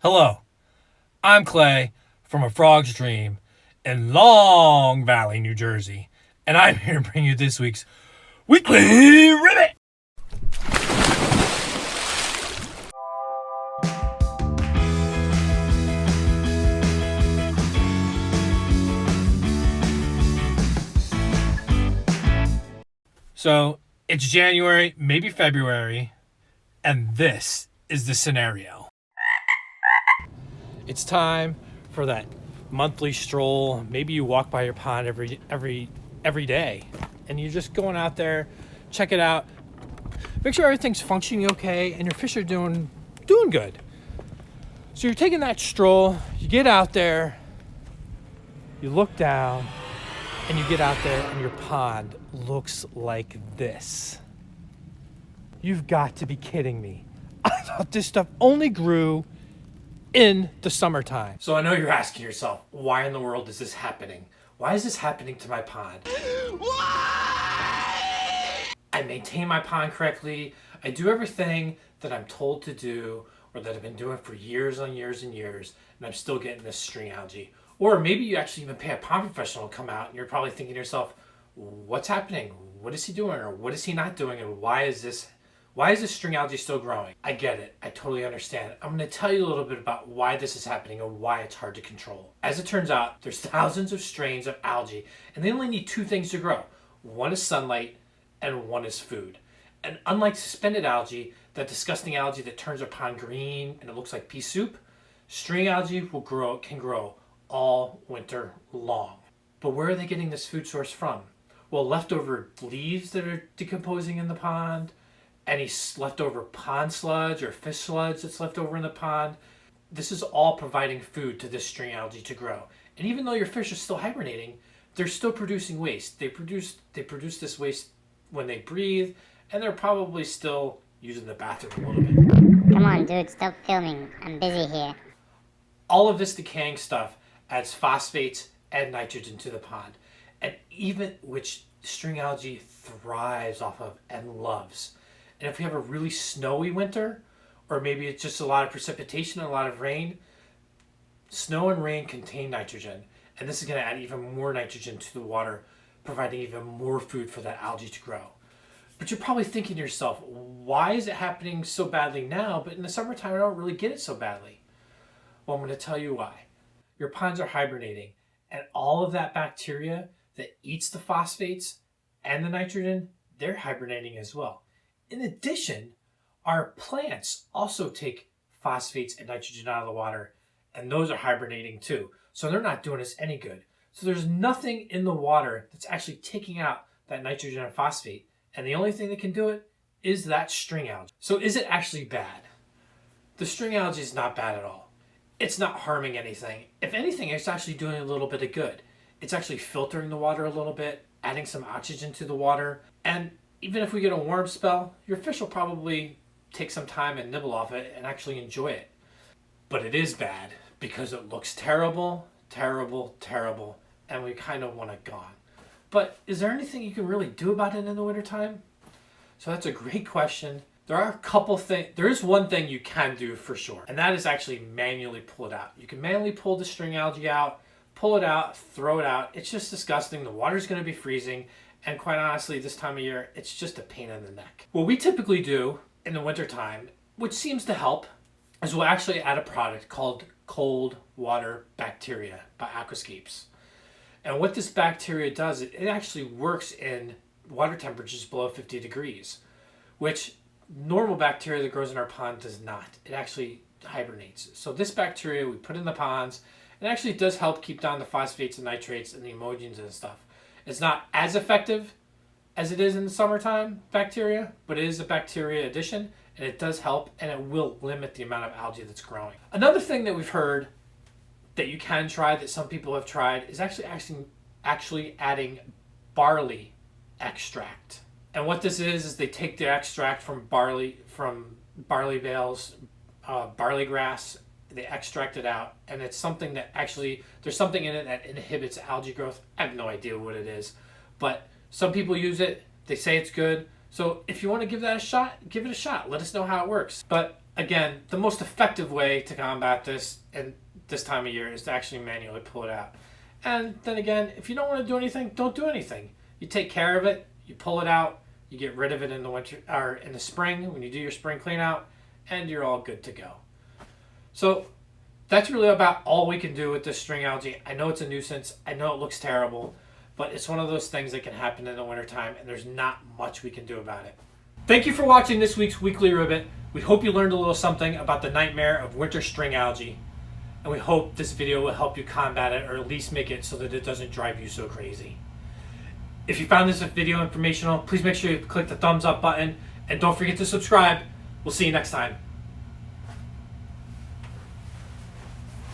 Hello, I'm Clay from A Frog's Dream in Long Valley, New Jersey, and I'm here to bring you this week's Weekly Ribbit! So, it's January, maybe February, and this is the scenario. It's time for that monthly stroll. Maybe you walk by your pond every day, and you're just going out there, check it out, make sure everything's functioning okay, and your fish are doing good. So you're taking that stroll, you get out there, you look down, and you get out there, and your pond looks like this. You've got to be kidding me. I thought this stuff only grew in the summertime. So I know you're asking yourself, why in the world is this happening? Why is this happening to my pond? Why? I maintain my pond correctly. I do everything that I'm told to do, or that I've been doing for years and years and years, and I'm still getting this string algae. Or maybe you actually even pay a pond professional to come out, and you're probably thinking to yourself, what's happening? What is he doing? Or what is he not doing? And why is this string algae still growing? I get it. I totally understand. I'm going to tell you a little bit about why this is happening and why it's hard to control. As it turns out, there's thousands of strains of algae, and they only need two things to grow. One is sunlight, and one is food. And unlike suspended algae, that disgusting algae that turns our pond green and it looks like pea soup, string algae can grow all winter long. But where are they getting this food source from? Well, leftover leaves that are decomposing in the pond, any leftover pond sludge or fish sludge that's left over in the pond. This is all providing food to this string algae to grow. And even though your fish are still hibernating, they're still producing waste. They produce this waste when they breathe, and they're probably still using the bathroom a little bit. Come on, dude, stop filming. I'm busy here. All of this decaying stuff adds phosphates and nitrogen to the pond, and even which string algae thrives off of and loves. And if we have a really snowy winter, or maybe it's just a lot of precipitation and a lot of rain, snow and rain contain nitrogen, and this is going to add even more nitrogen to the water, providing even more food for that algae to grow. But you're probably thinking to yourself, why is it happening so badly now, but in the summertime I don't really get it so badly? Well, I'm going to tell you why. Your ponds are hibernating, and all of that bacteria that eats the phosphates and the nitrogen, they're hibernating as well. In addition, our plants also take phosphates and nitrogen out of the water, and those are hibernating too. So they're not doing us any good. So there's nothing in the water that's actually taking out that nitrogen and phosphate, and the only thing that can do it is that string algae. So is it actually bad? The string algae is not bad at all. It's not harming anything. If anything, it's actually doing a little bit of good. It's actually filtering the water a little bit, adding some oxygen to the water, and even if we get a warm spell, your fish will probably take some time and nibble off it and actually enjoy it. But it is bad because it looks terrible, terrible, terrible, and we kind of want it gone. But is there anything you can really do about it in the wintertime? So that's a great question. There are a couple things. There is one thing you can do for sure, and that is actually manually pull it out. You can manually pull the string algae out, pull it out, throw it out. It's just disgusting. The water's going to be freezing. And quite honestly, this time of year, it's just a pain in the neck. What we typically do in the wintertime, which seems to help, is we'll actually add a product called cold water bacteria by Aquascapes. And what this bacteria does, it actually works in water temperatures below 50 degrees, which normal bacteria that grows in our pond does not. It actually hibernates. So this bacteria we put in the ponds, and actually does help keep down the phosphates and nitrates and the emulsions and stuff. It's not as effective as it is in the summertime bacteria, but it is a bacteria addition, and it does help, and it will limit the amount of algae that's growing. Another thing that we've heard that you can try, that some people have tried, is actually adding barley extract. And what this is they take the extract from barley bales, barley grass, they extract it out, and it's something that actually, there's something in it that inhibits algae growth. I have no idea what it is, but some people use it. They say it's good. So if you want to give that a shot, give it a shot. Let us know how it works. But again, the most effective way to combat this and this time of year is to actually manually pull it out. And then again, if you don't want to do anything, don't do anything. You take care of it, you pull it out, you get rid of it in the winter or in the spring when you do your spring clean out, and you're all good to go. So that's really about all we can do with this string algae. I know it's a nuisance, I know it looks terrible, but it's one of those things that can happen in the wintertime, and there's not much we can do about it. Thank you for watching this week's Weekly Ribbit. We hope you learned a little something about the nightmare of winter string algae, and we hope this video will help you combat it, or at least make it so that it doesn't drive you so crazy. If you found this video informational, please make sure you click the thumbs up button, and don't forget to subscribe. We'll see you next time.